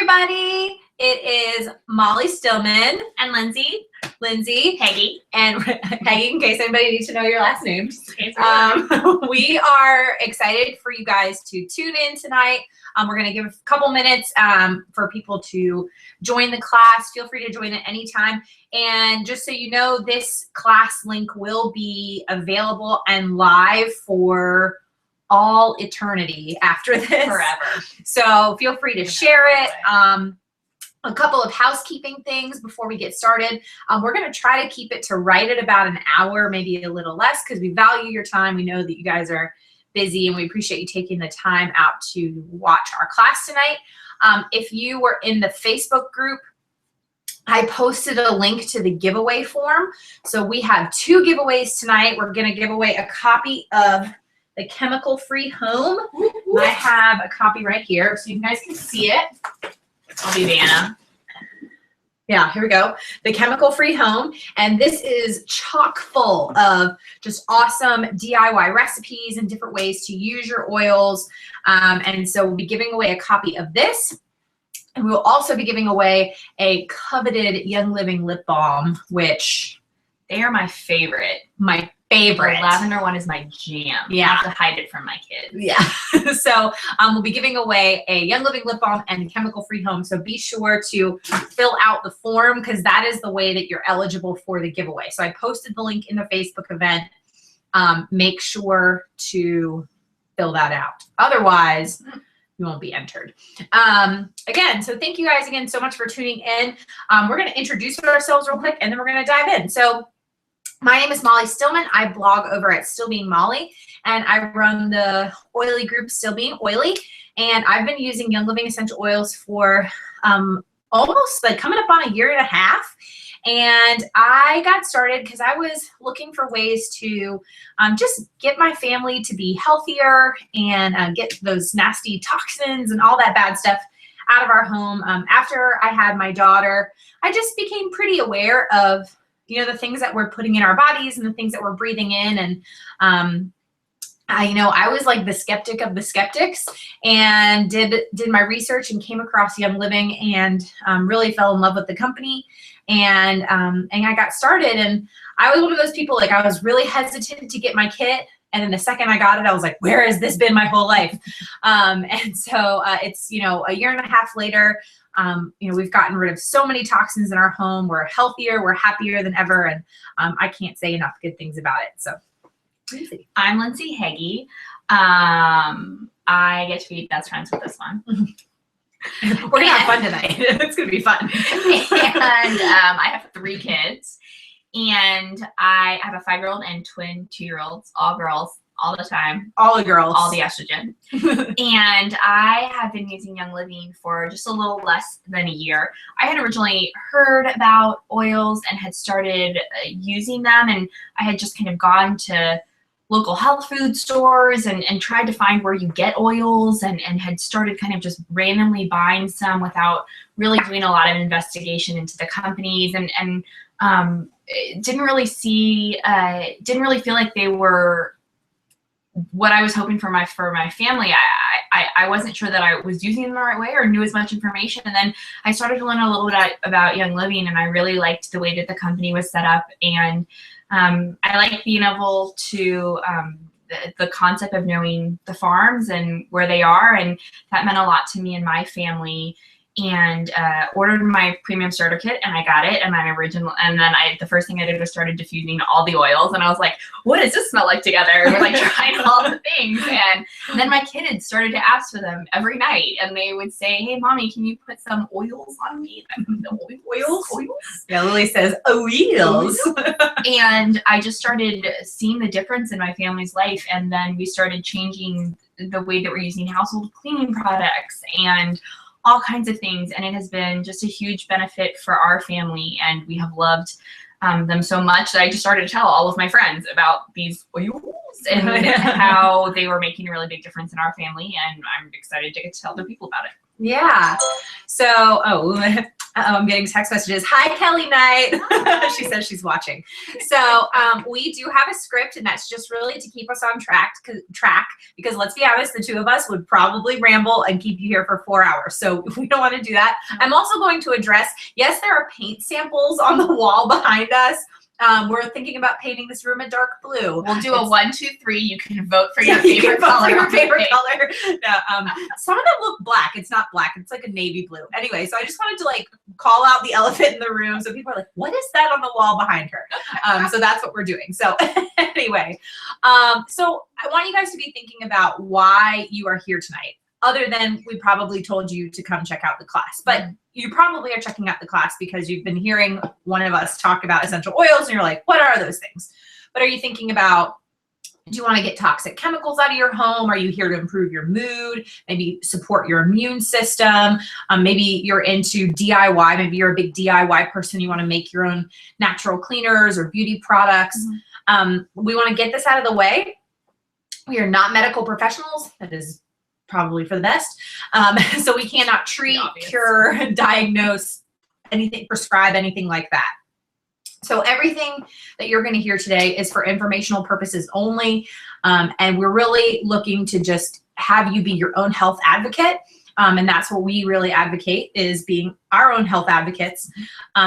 everybody. It is Molly Stillman and Lindsay Hege and Hege, in case anybody needs to know your last name. We are excited for you guys to tune in tonight. We're going to give a couple minutes for people to join the class. Feel free to join at any time. And just so you know, this class link will be available and live for all eternity after this. Forever. So feel free to share it. A couple of housekeeping things before we get started. We're going to try to keep it to right at about an hour, maybe a little less, because we value your time. We know that you guys are busy and we appreciate you taking the time out to watch our class tonight. If you were in the Facebook group, I posted a link to the giveaway form. So we have 2 giveaways tonight. We're going to give away a copy of the Chemical-Free Home. I have a copy right here so you guys can see it. I'll be Vanna. Yeah, here we go. The Chemical-Free Home. And this is chock full of just awesome DIY recipes and different ways to use your oils. And so we'll be giving away a copy of this. And we will also be giving away a coveted Young Living lip balm, which they are my favorite. My favorite. The lavender one is my jam. Yeah. I have to hide it from my kids. Yeah. So we'll be giving away a Young Living lip balm and Chemical-Free Home. So be sure to fill out the form because that is the way that you're eligible for the giveaway. So I posted the link in the Facebook event. Make sure to fill that out. Otherwise, you won't be entered. Again, so thank you guys again so much for tuning in. We're going to introduce ourselves real quick and then we're going to dive in. So my name is Molly Stillman. I blog over at Still Being Molly, and I run the oily group Still Being Oily. And I've been using Young Living essential oils for almost like coming up on a 1.5 years. And I got started because I was looking for ways to just get my family to be healthier and get those nasty toxins and all that bad stuff out of our home. After I had my daughter, I just became pretty aware of the things that we're putting in our bodies and the things that we're breathing in. And I was like the skeptic of the skeptics and did my research and came across Young Living and really fell in love with the company. And I got started, and I was one of those people, like, I was really hesitant to get my kit. And then the second I got it, I was like, where has this been my whole life? And so it's, 1.5 years later, we've gotten rid of so many toxins in our home. We're healthier, we're happier than ever. And I can't say enough good things about it. So I'm Lindsay Hege. I get to be best friends with this one. We're going to have fun tonight. It's going to be fun. And I have 3 kids. And I have a 5-year-old and twin 2-year-olds, all girls, all the time. All the girls. All the estrogen. And I have been using Young Living for just a little less than 1 year. I had originally heard about oils and had started using them. And I had just kind of gone to local health food stores and tried to find where you get oils and had started kind of just randomly buying some without really doing a lot of investigation into the companies and didn't really feel like they were what I was hoping for my family. I wasn't sure that I was using them the right way or knew as much information. And then I started to learn a little bit about Young Living, and I really liked the way that the company was set up. And I like being able to the concept of knowing the farms and where they are, and that meant a lot to me and my family. And ordered my premium starter kit, and I got it. And then the first thing I did was started diffusing all the oils, and I was like, "What does this smell like together?" And we're like trying all the things, and then my kids started to ask for them every night, and they would say, "Hey, mommy, can you put some oils on me?" Oils. Yeah, Lily says oils. And I just started seeing the difference in my family's life, and then we started changing the way that we're using household cleaning products and all kinds of things, and it has been just a huge benefit for our family, and we have loved them so much that I just started to tell all of my friends about these oils and how they were making a really big difference in our family, and I'm excited to get to tell other people about it. Yeah. So, I'm getting text messages. Hi, Kelly Knight. She says she's watching. So we do have a script, and that's just really to keep us on track, because let's be honest, the two of us would probably ramble and keep you here for 4 hours. So we don't want to do that. I'm also going to address, yes, there are paint samples on the wall behind us. We're thinking about painting this room a dark blue. We'll do a 1, 2, 3. You can vote for your favorite color. No, some of them look black. It's not black. It's like a navy blue. Anyway, so I just wanted to like call out the elephant in the room. So people are like, what is that on the wall behind her? So that's what we're doing. So anyway, so I want you guys to be thinking about why you are here tonight, other than we probably told you to come check out the class. But you probably are checking out the class because you've been hearing one of us talk about essential oils, and you're like, what are those things? But are you thinking about, do you want to get toxic chemicals out of your home? Are you here to improve your mood? Maybe support your immune system? Maybe you're into DIY. Maybe you're a big DIY person. You want to make your own natural cleaners or beauty products. We want to get this out of the way. We are not medical professionals. That is probably for the best. So we cannot treat, cure, diagnose anything, prescribe anything like that. So everything that you're going to hear today is for informational purposes only. And we're really looking to just have you be your own health advocate. And that's what we really advocate, is being our own health advocates.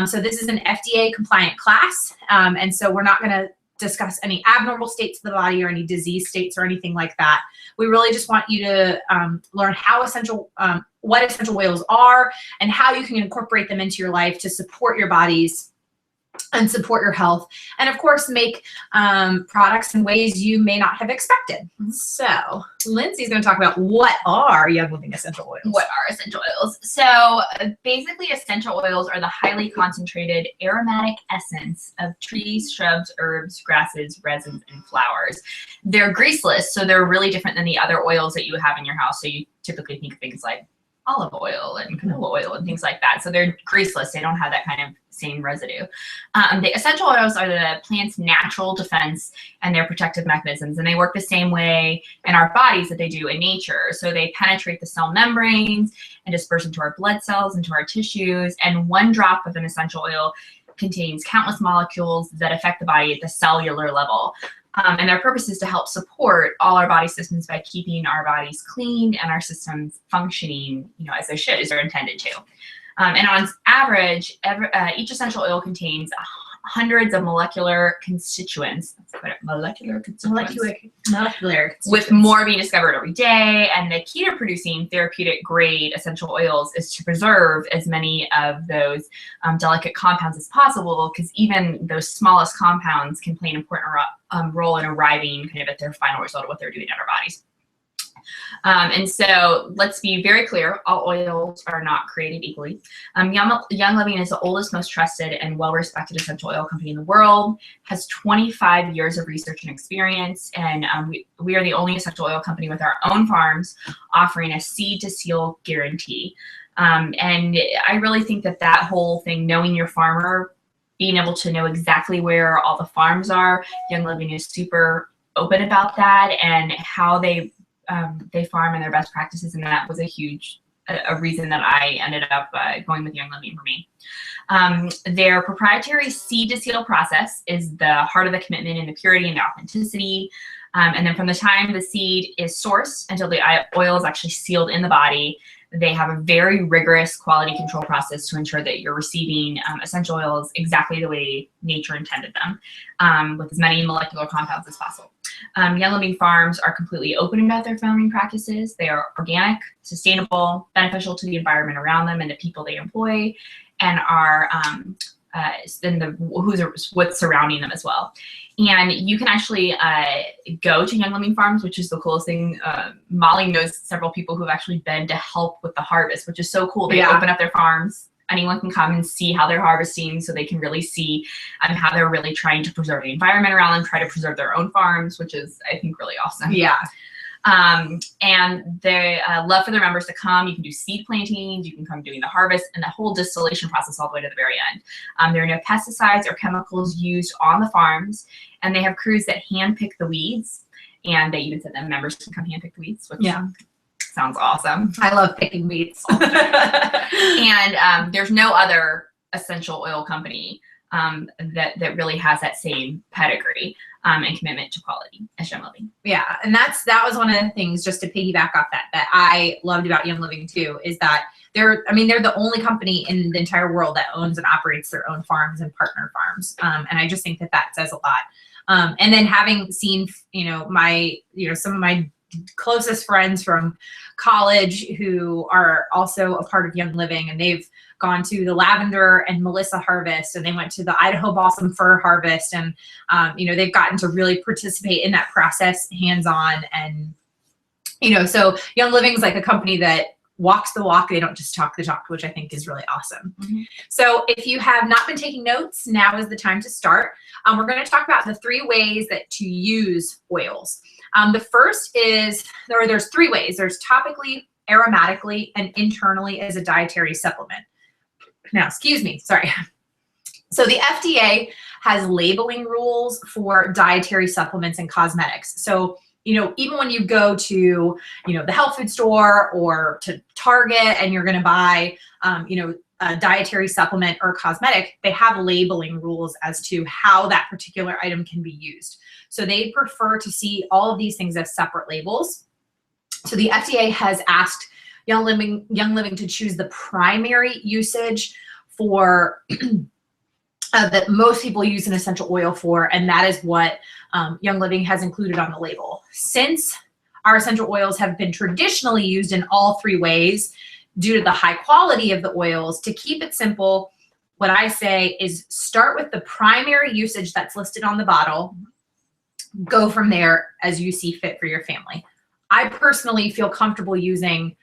So this is an FDA compliant class. And so we're not going to discuss any abnormal states of the body or any disease states or anything like that. We really just want you to learn how what essential oils are and how you can incorporate them into your life to support your bodies and support your health, and of course make products in ways you may not have expected. So Lindsay's going to talk about what are Young Living essential oils. What are essential oils? So basically, essential oils are the highly concentrated aromatic essence of trees, shrubs, herbs, grasses, resins, and flowers. They're greaseless, so they're really different than the other oils that you have in your house. So you typically think of things like olive oil and canola oil and things like that. So they're greaseless. They don't have that kind of same residue. The essential oils are the plant's natural defense and their protective mechanisms, and they work the same way in our bodies that they do in nature. So they penetrate the cell membranes and disperse into our blood cells, into our tissues, and one drop of an essential oil contains countless molecules that affect the body at the cellular level. And their purpose is to help support all our body systems by keeping our bodies clean and our systems functioning, as they should, as they're intended to. And on average, each essential oil contains hundreds of molecular constituents. Molecular constituents. With more being discovered every day. And the key to producing therapeutic grade essential oils is to preserve as many of those delicate compounds as possible, because even those smallest compounds can play an important role in arriving kind of at their final result of what they're doing in our bodies. And so let's be very clear, all oils are not created equally. Young Living is the oldest, most trusted, and well-respected essential oil company in the world, has 25 years of research and experience, and we are the only essential oil company with our own farms offering a seed-to-seal guarantee. And I really think that whole thing, knowing your farmer, being able to know exactly where all the farms are, Young Living is super open about that and how they farm and their best practices, and that was a reason that I ended up going with Young Living for me. Their proprietary seed to seal process is the heart of the commitment in the purity and the authenticity. And then from the time the seed is sourced until the oil is actually sealed in the body, they have a very rigorous quality control process to ensure that you're receiving essential oils exactly the way nature intended them, with as many molecular compounds as possible. Young Living farms are completely open about their farming practices. They are organic, sustainable, beneficial to the environment around them and the people they employ, and are what's surrounding them as well. And you can actually go to Young Living farms, which is the coolest thing. Molly knows several people who have actually been to help with the harvest, which is so cool. They open up their farms. Anyone can come and see how they're harvesting, so they can really see how they're really trying to preserve the environment around them, try to preserve their own farms, which is, I think, really awesome. Yeah. And they love for their members to come. You can do seed plantings, you can come doing the harvest, and the whole distillation process all the way to the very end. There are no pesticides or chemicals used on the farms, and they have crews that hand pick the weeds, and they even said that members can come hand pick the weeds, which Sounds awesome. I love picking meats. And there's no other essential oil company that really has that same pedigree and commitment to quality as Young Living. Yeah, and that was one of the things, just to piggyback off that I loved about Young Living too, is that they're the only company in the entire world that owns and operates their own farms and partner farms, and I just think that says a lot. And then having seen, some of my closest friends from college who are also a part of Young Living, and they've gone to the lavender and Melissa harvest, and they went to the Idaho balsam fir harvest, and they've gotten to really participate in that process hands-on. And so Young Living is like a company that walks the walk. They don't just talk the talk, which I think is really awesome. Mm-hmm. So if you have not been taking notes, now is the time to start. We're going to talk about the 3 ways to use oils. The first is, there's 3 ways. There's topically, aromatically, and internally as a dietary supplement. Now, excuse me, sorry. So the FDA has labeling rules for dietary supplements and cosmetics. So, even when you go to, the health food store or to Target and you're going to buy, a dietary supplement or cosmetic, they have labeling rules as to how that particular item can be used. So they prefer to see all of these things as separate labels. So the FDA has asked Young Living to choose the primary usage for that most people use an essential oil for, and that is what Young Living has included on the label. Since our essential oils have been traditionally used in all 3 ways due to the high quality of the oils, to keep it simple, what I say is start with the primary usage that's listed on the bottle, go from there as you see fit for your family. I personally feel comfortable using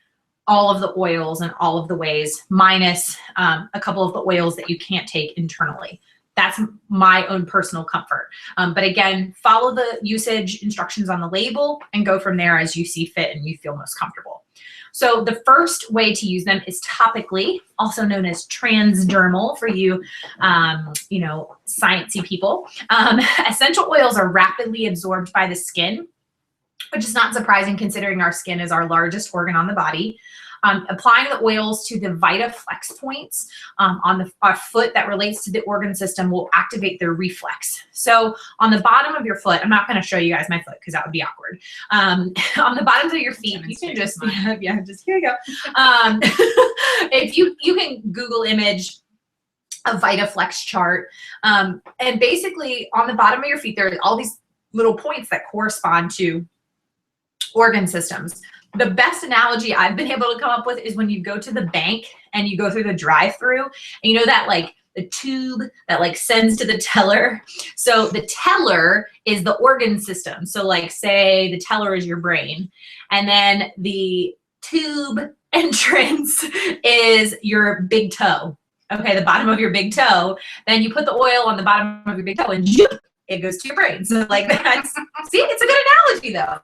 all of the oils and all of the ways, minus a couple of the oils that you can't take internally. That's my own personal comfort. But again, follow the usage instructions on the label and go from there as you see fit and you feel most comfortable. So the first way to use them is topically, also known as transdermal for you, sciencey people. Essential oils are rapidly absorbed by the skin, which is not surprising considering our skin is our largest organ on the body. Applying the oils to the VitaFlex points on our foot that relates to the organ system will activate their reflex. So on the bottom of your foot, I'm not going to show you guys my foot because that would be awkward. On the bottoms of your feet, you can just here you go. If you can Google image a VitaFlex chart, and basically on the bottom of your feet, there are all these little points that correspond to organ systems. The best analogy I've been able to come up with is when you go to the bank and you go through the drive-through, and that the tube that sends to the teller. So the teller is the organ system. So say the teller is your brain, and then the tube entrance is your big toe. Okay, the bottom of your big toe. Then you put the oil on the bottom of your big toe and it goes to your brain. So that's, see, it's a good analogy though.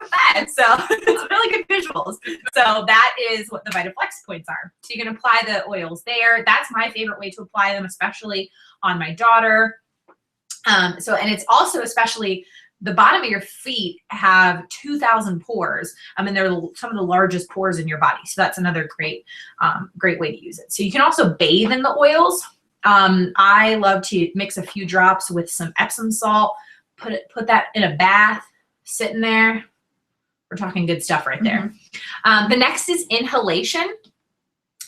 So it's really good visuals. So that is what the VitaFlex points are. So you can apply the oils there. That's my favorite way to apply them, especially on my daughter. And it's also especially the bottom of your feet have 2,000 pores. They're some of the largest pores in your body. So that's another great way to use it. So you can also bathe in the oils. I love to mix a few drops with some Epsom salt, put that in a bath, sitting there. We're talking good stuff right there. Mm-hmm. The next is inhalation.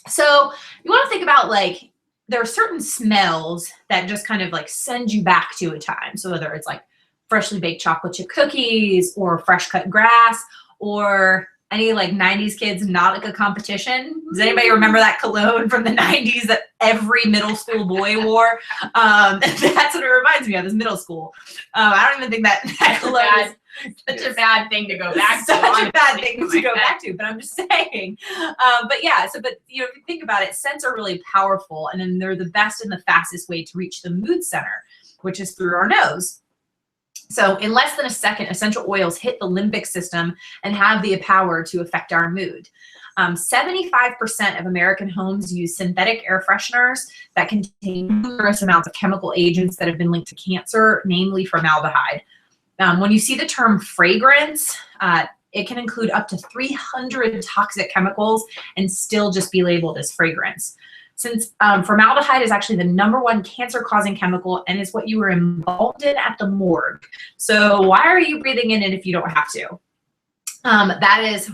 So you want to think about there are certain smells that just kind of send you back to a time. So whether it's freshly baked chocolate chip cookies or fresh cut grass or any 90s kids Nautica competition. Does anybody remember that cologne from the 90s that every middle school boy wore? That's what it reminds me of, is middle school. I don't even think that cologne is such a bad thing to go back to. Such a bad thing to go back to, but I'm just saying. But if you think about it, scents are really powerful, and then they're the best and the fastest way to reach the mood center, which is through our nose. So in less than a second, essential oils hit the limbic system and have the power to affect our mood. 75% of American homes use synthetic air fresheners that contain numerous amounts of chemical agents that have been linked to cancer, namely formaldehyde. When you see the term fragrance, it can include up to 300 toxic chemicals and still just be labeled as fragrance. Since formaldehyde is actually the #1 cancer-causing chemical and is what you were involved in at the morgue. So why are you breathing in it if you don't have to? That is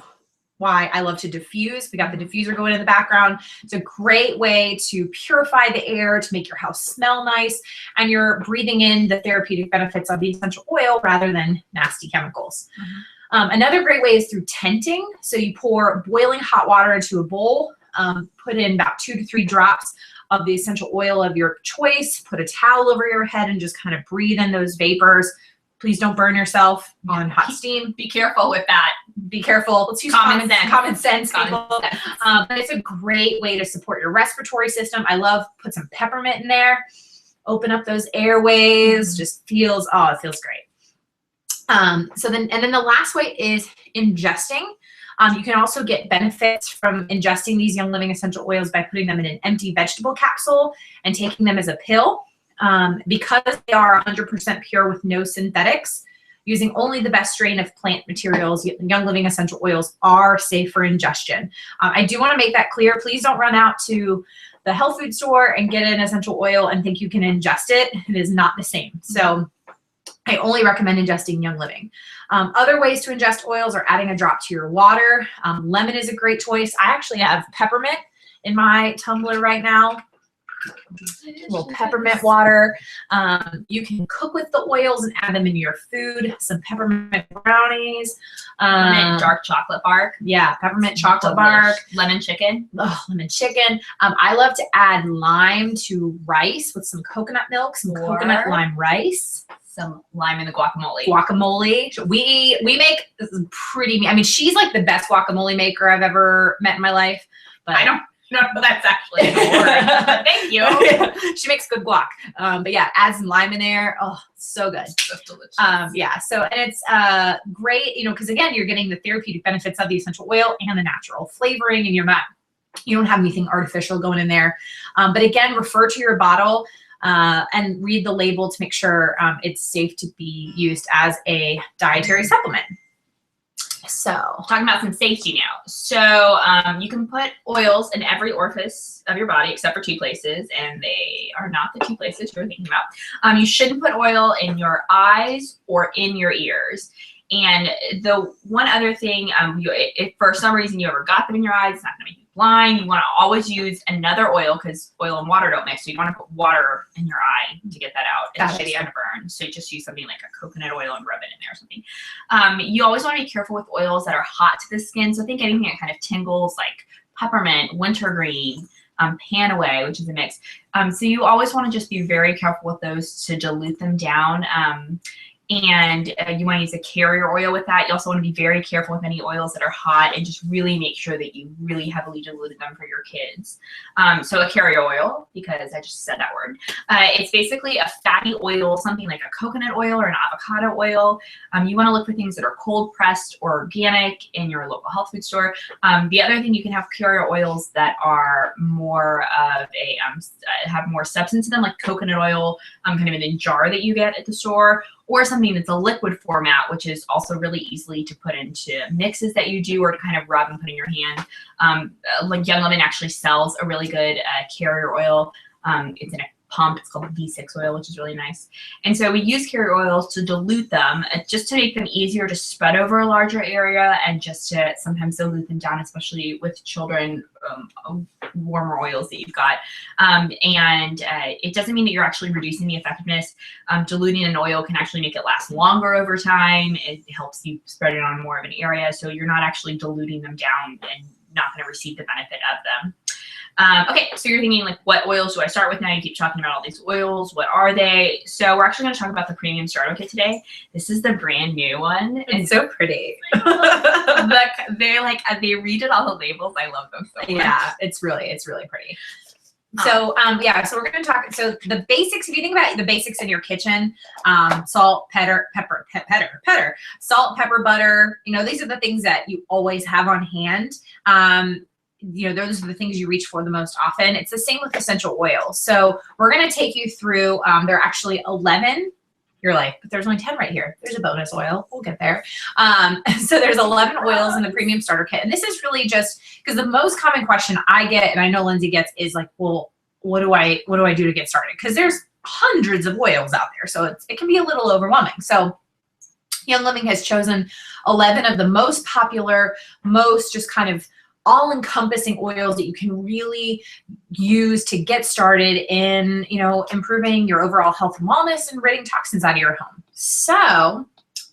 why I love to diffuse. We got the diffuser going in the background. It's a great way to purify the air, to make your house smell nice, and you're breathing in the therapeutic benefits of the essential oil rather than nasty chemicals. Another great way is through tenting. So you pour boiling hot water into a bowl, put in about 2 to 3 drops of the essential oil of your choice, put a towel over your head and just kind of breathe in those vapors. Please don't burn yourself on hot steam. Be careful with that. Be careful. Let's use Common sense, people. But it's a great way to support your respiratory system. I love, put some peppermint in there, open up those airways, just feels, oh, it feels great. So then the last way is ingesting. You can also get benefits from ingesting these Young Living essential oils by putting them in an empty vegetable capsule and taking them as a pill. Because they are 100% pure with no synthetics, using only the best strain of plant materials, Young Living essential oils are safe for ingestion. I do want to make that clear. Please don't run out to the health food store and get an essential oil and think you can ingest it. It is not the same. So I only recommend ingesting Young Living. Other ways to ingest oils are adding a drop to your water. Lemon is a great choice. I actually have peppermint in my tumbler right now. A little peppermint water. You can cook with the oils and add them in your food. Some peppermint brownies. Dark chocolate bark. Yeah, peppermint chocolate bark. Lemon chicken. Oh, lemon chicken. I love to add lime to rice with some coconut milk, some coconut lime rice. Some lime in the guacamole. Guacamole. We make pretty, I mean, she's like the best guacamole maker I've ever met in my life. But I don't know if that's actually a word. But thank you. She makes good guac. But yeah, add some lime in there. Oh, so good. That's delicious. Yeah. So, and it's great, you know, because again, you're getting the therapeutic benefits of the essential oil and the natural flavoring, and you don't have anything artificial going in there. But again, refer to your bottle. And read the label to make sure it's safe to be used as a dietary supplement. So, talking about some safety now. So you can put oils in every orifice of your body except for 2 places, and they are not the 2 places you're thinking about. You shouldn't put oil in your eyes or in your ears. And the one other thing, if for some reason you ever got them in your eyes, it's not going to make you blind. You want to always use another oil because oil and water don't mix. So you want to put water in your eye to get that out. It's shitty on a burn. So just use something like a coconut oil and rub it in there or something. You always want to be careful with oils that are hot to the skin. So think anything that kind of tingles, like peppermint, wintergreen, Panaway, which is a mix. So you always want to just be very careful with those to dilute them down. And you want to use a carrier oil with that. You also want to be very careful with any oils that are hot and just really make sure that you really heavily diluted them for your kids. So a carrier oil, because I just said that word. It's basically a fatty oil, something like a coconut oil or an avocado oil. You want to look for things that are cold pressed or organic in your local health food store. The other thing, you can have carrier oils that are more of a, have more substance in them, like coconut oil, kind of in a jar that you get at the store, or something that's a liquid format, which is also really easily to put into mixes that you do or to kind of rub and put in your hand. Like Young Living actually sells a really good carrier oil. It's in a pump. It's called V6 oil, which is really nice. And so we use carrier oils to dilute them, just to make them easier to spread over a larger area and just to sometimes dilute them down, especially with children, warmer oils that you've got. It doesn't mean that you're actually reducing the effectiveness. Diluting an oil can actually make it last longer over time. It helps you spread it on more of an area, so you're not actually diluting them down and not going to receive the benefit of them. Okay, so you're thinking, like, what oils do I start with now? You keep talking about all these oils. What are they? So we're actually going to talk about the Premium Starter Kit today. This is the brand new one. It's so pretty. They redid all the labels. I love them so much. Yeah, it's really pretty. So, yeah, so we're going to talk, so the basics, if you think about the basics in your kitchen, salt, pepper, salt, pepper, butter, you know, these are the things that you always have on hand. You know, those are the things you reach for the most often. It's the same with essential oils. So we're going to take you through, there are actually 11 You're like, but there's only 10 right here. There's a bonus oil. We'll get there. So there's 11 oils in the premium starter kit. And this is really just because the most common question I get, and I know Lindsay gets, is like, well, what do I do to get started? Because there's hundreds of oils out there. So it can be a little overwhelming. So Young Living has chosen 11 of the most popular, most just kind of all-encompassing oils that you can really use to get started in, improving your overall health and wellness and ridding toxins out of your home. So,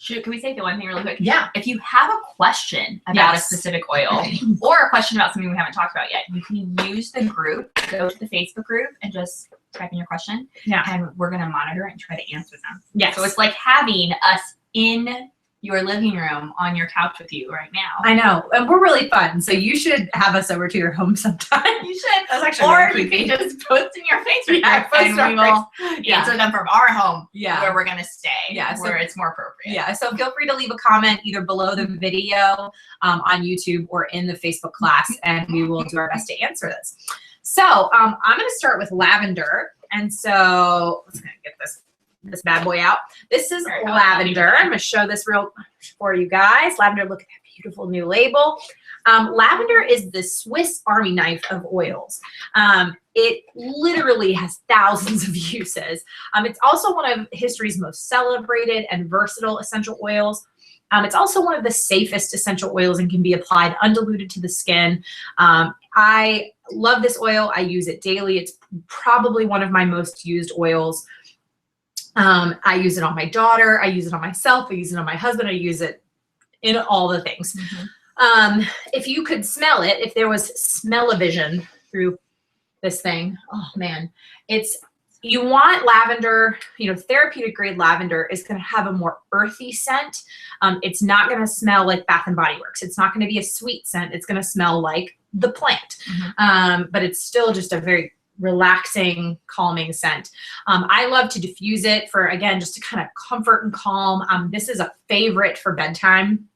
can we say the one thing really quick? Yeah. If you have a question about a specific oil or a question about something we haven't talked about yet, you can use the group, go to the Facebook group and just type in your question. Yeah. And we're going to monitor it and try to answer them. Yeah. So it's like having us in your living room on your couch with you right now. I know. And we're really fun. So you should have us over to your home sometime. You should. That's actually or really you creepy. can just post in your Facebook Yeah, group and we will answer them from our home where we're going to stay. Yeah, where it's more appropriate. Yeah. So feel free to leave a comment either below the video on YouTube or in the Facebook class, and we will do our best to answer this. So I'm going to start with lavender. And so let's get this bad boy out. This is lavender. I'm going to show this real for you guys. Lavender, look at that beautiful new label. Lavender is the Swiss Army knife of oils. It literally has thousands of uses. It's also one of history's most celebrated and versatile essential oils. It's also one of the safest essential oils and can be applied undiluted to the skin. I love this oil. I use it daily. It's probably one of my most used oils. I use it on my daughter. I use it on myself. I use it on my husband. I use it in all the things. If you could smell it, if there was smell-o-vision through this thing, oh man, you want lavender, therapeutic grade lavender is going to have a more earthy scent. It's not going to smell like Bath and Body Works. It's not going to be a sweet scent. It's going to smell like the plant. But it's still just a very relaxing, calming scent. I love to diffuse it for, again, just to kind of comfort and calm. This is a favorite for bedtime.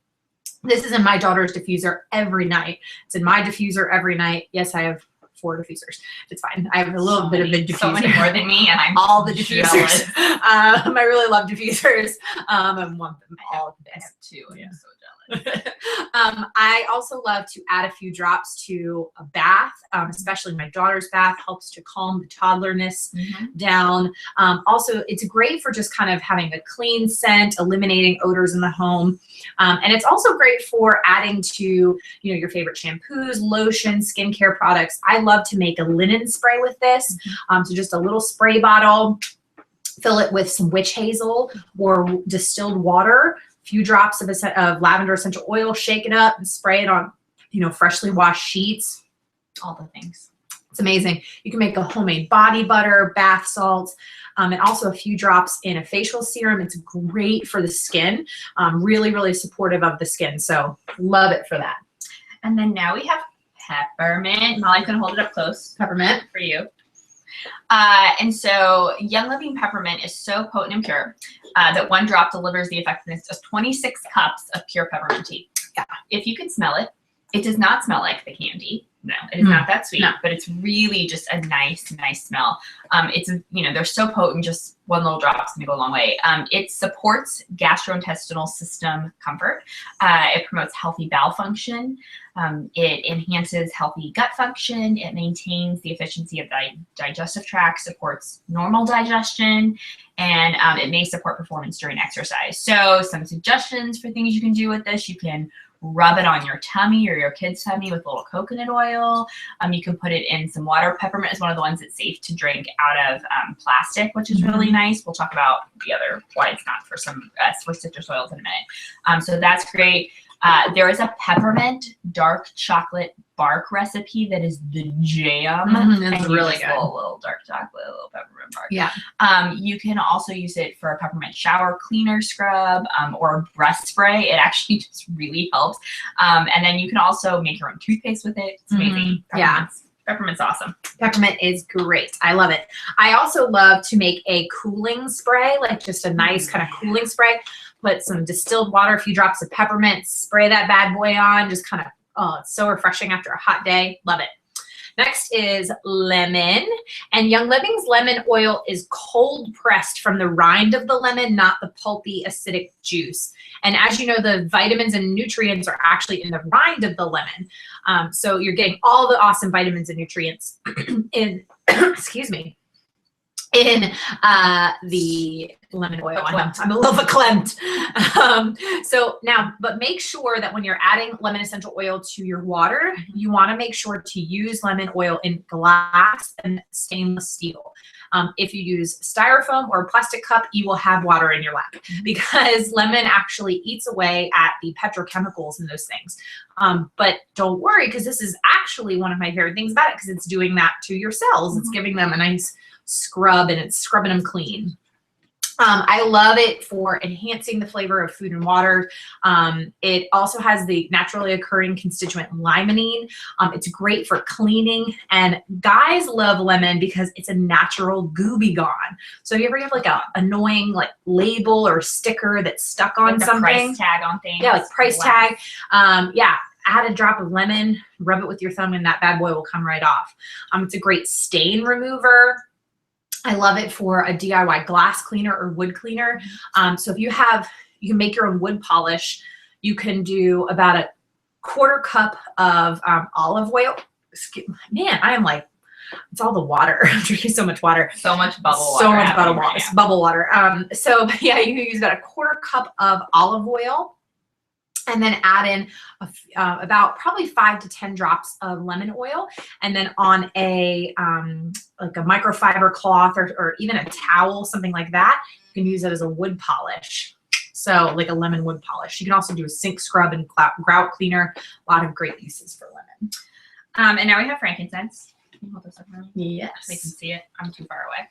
This is in my daughter's diffuser every night. It's in my diffuser every night. Yes, I have 4 diffusers. It's fine. I have a little bit of a diffuser. So many more than me, and I'm all the diffusers. I really love diffusers. I want them all. I have 2. Yeah. I'm so jealous. I also love to add a few drops to a bath, especially my daughter's bath. Helps to calm the toddlerness down. Also, it's great for just kind of having a clean scent, eliminating odors in the home. And it's also great for adding to, your favorite shampoos, lotions, skincare products. I love to make a linen spray with this. So just a little spray bottle, fill it with some witch hazel or distilled water, few drops of lavender essential oil, shake it up and spray it on, freshly washed sheets, all the things. It's amazing. You can make a homemade body butter, bath salts, and also a few drops in a facial serum. It's great for the skin, really, really supportive of the skin. So love it for that. And then now we have peppermint. Molly's going to hold it up close. Peppermint for you. And so Young Living peppermint is so potent and pure that 1 drop delivers the effectiveness of 26 cups of pure peppermint tea. Yeah. If you can smell it, it does not smell like the candy. No, it is not that sweet, but it's really just a nice smell. It's, they're so potent, just 1 little drop is going to go a long way. It supports gastrointestinal system comfort. It promotes healthy bowel function. It enhances healthy gut function. It maintains the efficiency of the digestive tract, supports normal digestion, and it may support performance during exercise. So some suggestions for things you can do with this: you can rub it on your tummy or your kid's tummy with a little coconut oil. You can put it in some water. Peppermint is one of the ones that's safe to drink out of plastic, which is really nice. We'll talk about the other why it's not for some for citrus oils in a minute. So that's great. There is a peppermint dark chocolate bark recipe that is the jam. It's really good. A little dark chocolate, a little peppermint bark. Yeah. You can also use it for a peppermint shower cleaner scrub or breast spray. It actually just really helps. And then you can also make your own toothpaste with it. It's amazing. Peppermint's awesome. Peppermint is great. I love it. I also love to make a cooling spray, like just a nice kind of cooling spray. Put some distilled water, a few drops of peppermint, spray that bad boy on, just kind of, oh, it's so refreshing after a hot day. Love it. Next is lemon. And Young Living's lemon oil is cold pressed from the rind of the lemon, not the pulpy acidic juice. And as you know, the vitamins and nutrients are actually in the rind of the lemon. So you're getting all the awesome vitamins and nutrients in, excuse me, in the lemon oil. I'm a little verklempt. So now, but make sure that when you're adding lemon essential oil to your water, you want to make sure to use lemon oil in glass and stainless steel. If you use styrofoam or a plastic cup, you will have water in your lap because lemon actually eats away at the petrochemicals in those things. But don't worry, because this is actually one of my favorite things about it, because it's doing that to your cells. It's giving them a nice scrub and it's scrubbing them clean. I love it for enhancing the flavor of food and water. It also has the naturally occurring constituent limonene. It's great for cleaning, and guys love lemon because it's a natural gooby gone. So if you ever have like a annoying like label or sticker that's stuck on like something, price tag on things. Yeah, like price tag. Yeah, add a drop of lemon, rub it with your thumb, and that bad boy will come right off. It's a great stain remover. I love it for a DIY glass cleaner or wood cleaner. So if you can make your own wood polish. You can do about a 1/4 cup of olive oil. Man, I am like, it's all the water. I'm drinking so much water. So much bubble water. So much bubble water. So yeah, you can use about a 1/4 cup of olive oil. And then add in about probably 5 to 10 drops of lemon oil, and then on a like a microfiber cloth or even a towel, something like that, you can use it as a wood polish. So like a lemon wood polish. You can also do a sink scrub and grout cleaner. A lot of great uses for lemon. And now we have frankincense. Can you hold this up for me? Yes. So you can see it. I'm too far away.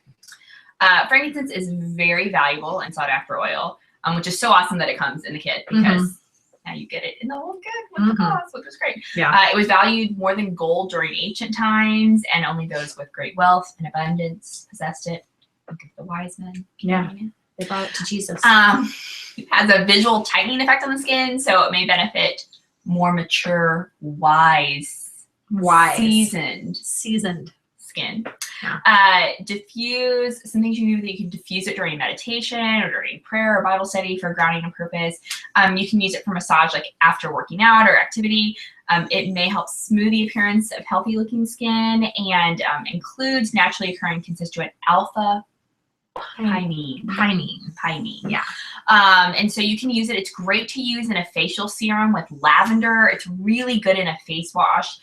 Frankincense is very valuable and sought after oil, which is so awesome that it comes in the kit, because now you get it in the whole kit with the cost, which is great. Yeah. It was valued more than gold during ancient times, and only those with great wealth and abundance possessed it. Look at the wise men. Yeah. They brought it to Jesus. It has a visual tightening effect on the skin, so it may benefit more mature, seasoned skin. Yeah. Diffuse, some things you do that you can diffuse it during meditation or during prayer or Bible study for grounding and purpose. You can use it for massage like after working out or activity. It may help smooth the appearance of healthy looking skin, and includes naturally occurring constituent alpha pinene. Yeah. And so you can use it. It's great to use in a facial serum with lavender. It's really good in a face wash.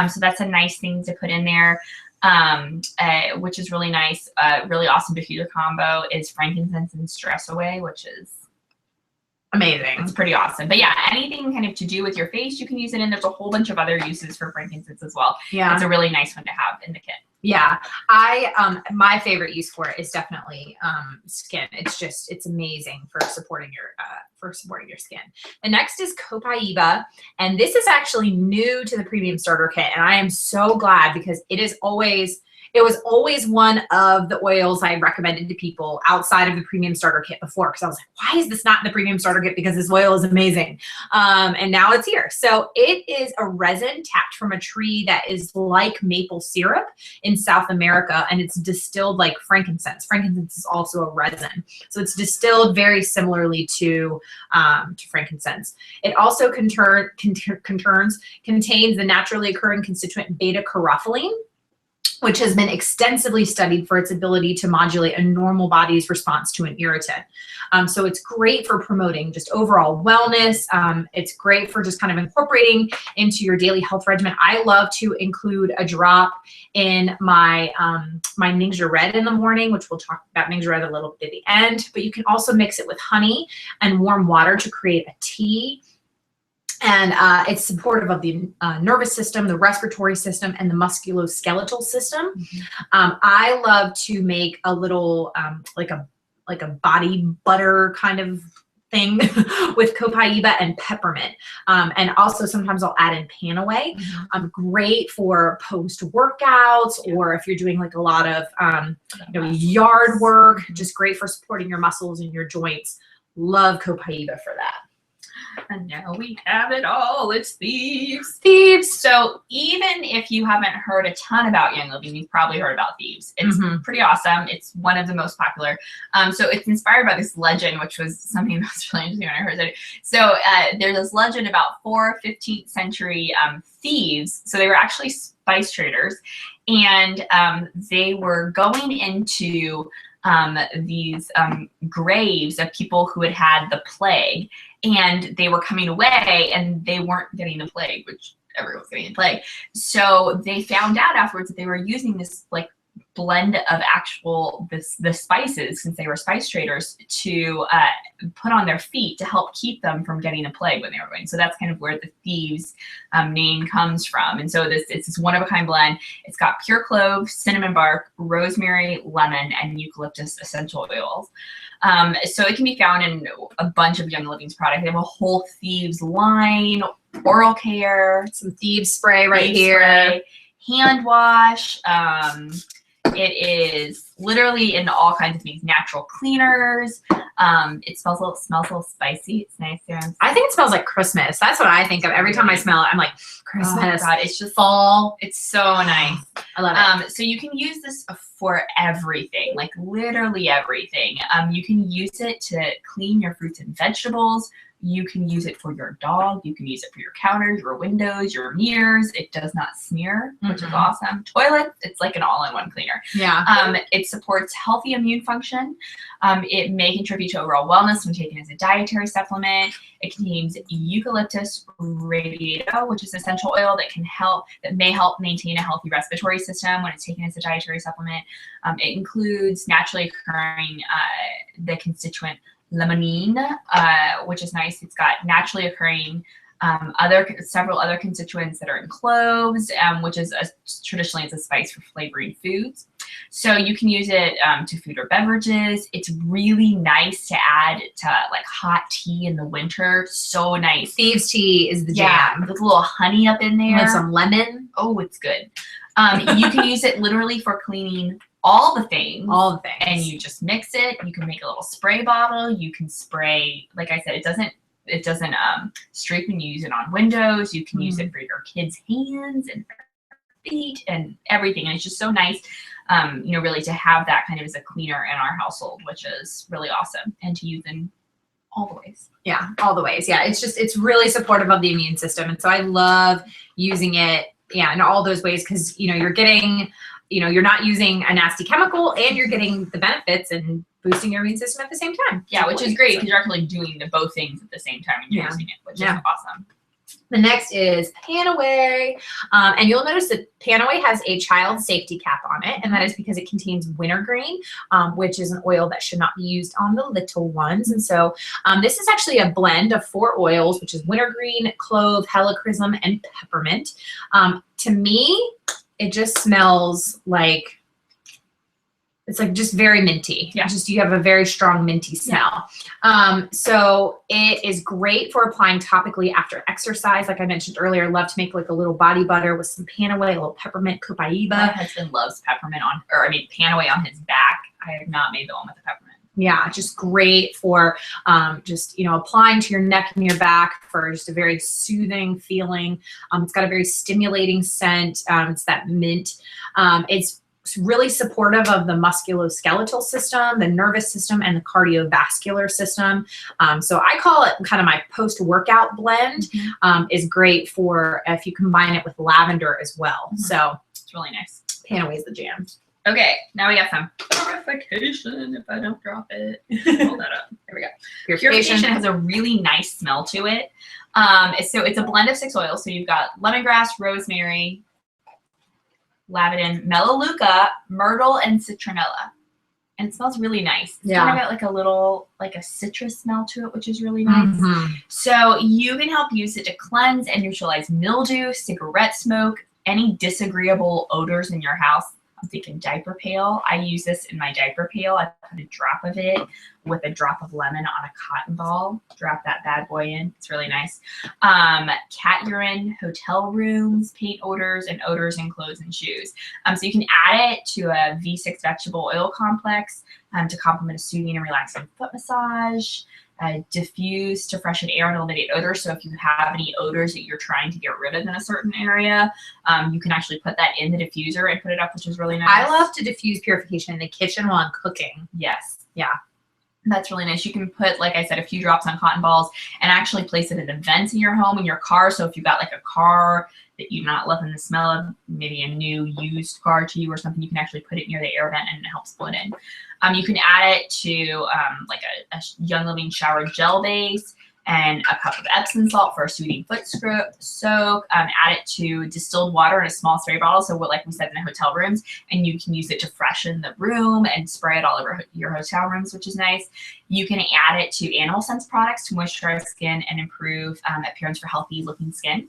So that's a nice thing to put in there. Which is really nice. Really awesome diffuser combo is frankincense and stress away, which is amazing. It's pretty awesome. But yeah, anything kind of to do with your face, you can use it in. There's a whole bunch of other uses for frankincense as well. Yeah. It's a really nice one to have in the kit. Yeah. My favorite use for it is definitely skin. It's amazing for supporting your skin. The next is copaiba, and this is actually new to the premium starter kit, and I am so glad, because it was always one of the oils I recommended to people outside of the premium starter kit before, because I was like, why is this not in the premium starter kit? Because this oil is amazing. And now it's here. So it is a resin tapped from a tree that is like maple syrup in South America, and it's distilled like frankincense. Frankincense is also a resin. So it's distilled very similarly to frankincense. It also contains the naturally occurring constituent beta-carotene, which has been extensively studied for its ability to modulate a normal body's response to an irritant. So it's great for promoting just overall wellness. It's great for just kind of incorporating into your daily health regimen. I love to include a drop in my my Ningxia Red in the morning, which we'll talk about Ningxia Red a little bit at the end. But you can also mix it with honey and warm water to create a tea. And it's supportive of the nervous system, the respiratory system, and the musculoskeletal system. I love to make a little like a body butter kind of thing with copaiba and peppermint. And also sometimes I'll add in Panaway. Great for post-workouts, or if you're doing like a lot of yard work, just great for supporting your muscles and your joints. Love copaiba for that. And now we have it all. It's thieves. Thieves. So even if you haven't heard a ton about Young Living, you've probably heard about thieves. It's pretty awesome. It's one of the most popular. So it's inspired by this legend, which was something that was really interesting when I heard it. So there's this legend about 4 15th century thieves. So they were actually spice traders, and they were going into these graves of people who had had the plague, and they were coming away and they weren't getting the plague, which everyone was getting the plague. So they found out afterwards that they were using this like blend of the spices, since they were spice traders, to put on their feet to help keep them from getting the plague when they were going. So that's kind of where the thieves name comes from. And so it's this one-of-a-kind blend. It's got pure clove, cinnamon bark, rosemary, lemon, and eucalyptus essential oils. So it can be found in a bunch of Young Living's products. They have a whole thieves line, oral care, some thieves spray right thieves here. spray, hand wash. It is literally in all kinds of things. Natural cleaners. It smells a little spicy. It's nice. I think it smells like Christmas. That's what I think of every time I smell it. I'm like, Christmas. Oh my God, it's just fall. It's so nice. I love it. So you can use this for everything, like literally everything. You can use it to clean your fruits and vegetables. You can use it for your dog. You can use it for your counters, your windows, your mirrors. It does not smear, which is awesome. Toilets, it's like an all-in-one cleaner. Yeah. It supports healthy immune function. It may contribute to overall wellness when taken as a dietary supplement. It contains eucalyptus radiata, which is an essential oil that may help maintain a healthy respiratory system when it's taken as a dietary supplement. It includes naturally occurring the constituent limonene, which is nice. It's got naturally occurring several other constituents that are in cloves, which is traditionally it's a spice for flavoring foods. So you can use it to food or beverages. It's really nice to add to like hot tea in the winter. So nice. Thieves tea is the jam. With a little honey up in there. With some lemon. Oh, it's good. You can use it literally for cleaning all the things. And you just mix it. You can make a little spray bottle. You can spray, like I said, it doesn't streak when you use it on windows. You can use it for your kids' hands and feet and everything. And it's just so nice, really to have that kind of as a cleaner in our household, which is really awesome, and to use in all the ways. Yeah, all the ways. Yeah, it's really supportive of the immune system. And so I love using it, in all those ways, because, you're getting, you're not using a nasty chemical, and you're getting the benefits and boosting your immune system at the same time. Yeah, which is great, because you're actually doing both things at the same time when you're using it, which is awesome. The next is Panaway. And you'll notice that Panaway has a child safety cap on it, and that is because it contains wintergreen, which is an oil that should not be used on the little ones. And so this is actually a blend of 4 oils, which is wintergreen, clove, helichrysum, and peppermint. To me, it just smells like, it's like just very minty. Yeah. You have a very strong minty smell. Yeah. So it is great for applying topically after exercise. Like I mentioned earlier, I love to make like a little body butter with some Panaway, a little peppermint, copaiba. My husband loves peppermint Panaway on his back. I have not made the one with the peppermint. Yeah, just great for applying to your neck and your back for just a very soothing feeling. It's got a very stimulating scent. It's that mint. It's really supportive of the musculoskeletal system, the nervous system, and the cardiovascular system. So I call it kind of my post-workout blend. Is great for if you combine it with lavender as well. So it's really nice. Panaway's the jam. Okay, now we got some purification. If I don't drop it, hold that up. There we go. Purification has a really nice smell to it. So it's a blend of 6 oils. So you've got lemongrass, rosemary, lavender, melaleuca, myrtle, and citronella. And it smells really nice. It's kind of got like a little, like a citrus smell to it, which is really nice. So you can help use it to cleanse and neutralize mildew, cigarette smoke, any disagreeable odors in your house. I'm thinking diaper pail. I use this in my diaper pail. I put a drop of it with a drop of lemon on a cotton ball. Drop that bad boy in. It's really nice. Cat urine, hotel rooms, paint odors, and odors in clothes and shoes. So you can add it to a V6 vegetable oil complex to complement a soothing and relaxing foot massage. diffuse to freshen air and eliminate odors. So if you have any odors that you're trying to get rid of in a certain area, you can actually put that in the diffuser and put it up, which is really nice. I love to diffuse purification in the kitchen while I'm cooking. Yes. Yeah. That's really nice. You can put, like I said, a few drops on cotton balls and actually place it in the vents in your home, in your car. So if you've got like a car that you're not loving the smell of, maybe a new used car to you or something, you can actually put it near the air vent and it helps blow it in. You can add it to like a Young Living shower gel base and a cup of Epsom salt for a soothing foot soak. Add it to distilled water in a small spray bottle. So what, like we said, in the hotel rooms, and you can use it to freshen the room and spray it all over your hotel rooms, which is nice. You can add it to animal sense products to moisturize skin and improve appearance for healthy looking skin.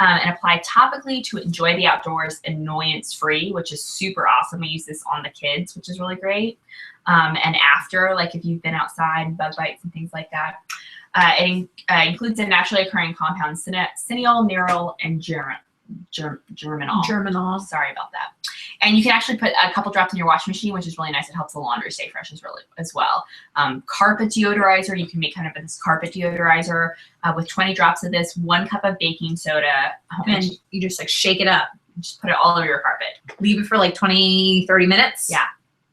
And apply topically to enjoy the outdoors annoyance free, which is super awesome. We use this on the kids, which is really great. And after, like if you've been outside, bug bites and things like that. It includes a naturally occurring compound, cineol, nerol, and germinol. Germinol. Sorry about that. And you can actually put a couple drops in your washing machine, which is really nice. It helps the laundry stay fresh as well. Carpet deodorizer. You can make kind of this carpet deodorizer with 20 drops of this, 1 cup of baking soda. And you just like shake it up. Just put it all over your carpet. Leave it for like 20, 30 minutes. Yeah.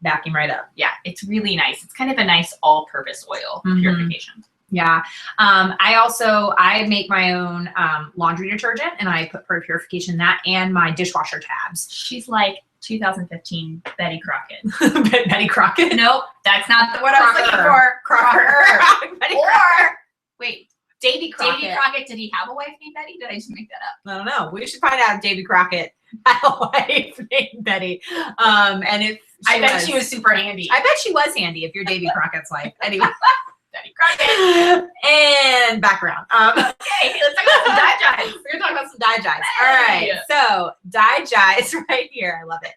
Vacuum right up. Yeah. It's really nice. It's kind of a nice all-purpose oil purification. Yeah. I make my own laundry detergent, and I put purification in that and my dishwasher tabs. She's like 2015 Betty Crockett. Betty Crockett? Nope, that's not the word I was looking for. Crocker. Betty Crockett. Wait, Davy Crockett. Davy Crockett, did he have a wife named Betty? Did I just make that up? I don't know. We should find out if Davy Crockett had a wife named Betty. And if I bet she was super handy. I bet she was handy if you're Davy Crockett's wife. Anyway. Betty Crockett. And background. Okay, let's talk about some Digize. We're gonna talk about some Digize. All right, so Digize right here. I love it.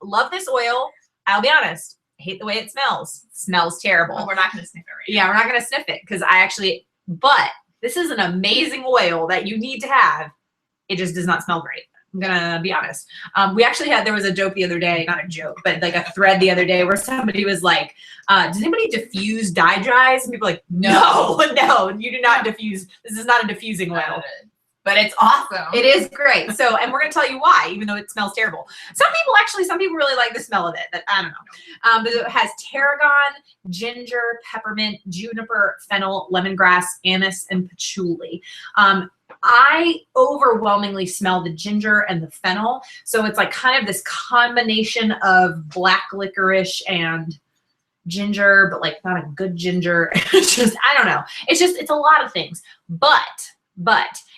Love this oil. I'll be honest. I hate the way it smells. It smells terrible. Well, we're not gonna sniff it right now. Yeah, we're not gonna sniff it because but this is an amazing oil that you need to have. It just does not smell great. I'm gonna be honest. We actually there was a joke the other day, not a joke, but like a thread the other day where somebody was like, does anybody diffuse Digize? And people were like, no, you do not diffuse. This is not a diffusing oil. But it's awesome. It is great. So, and we're going to tell you why, even though it smells terrible. Some people really like the smell of it. That I don't know. But it has tarragon, ginger, peppermint, juniper, fennel, lemongrass, anise, and patchouli. I overwhelmingly smell the ginger and the fennel. So it's like kind of this combination of black licorice and ginger, but like not a good ginger. It's just, I don't know. It's a lot of things. But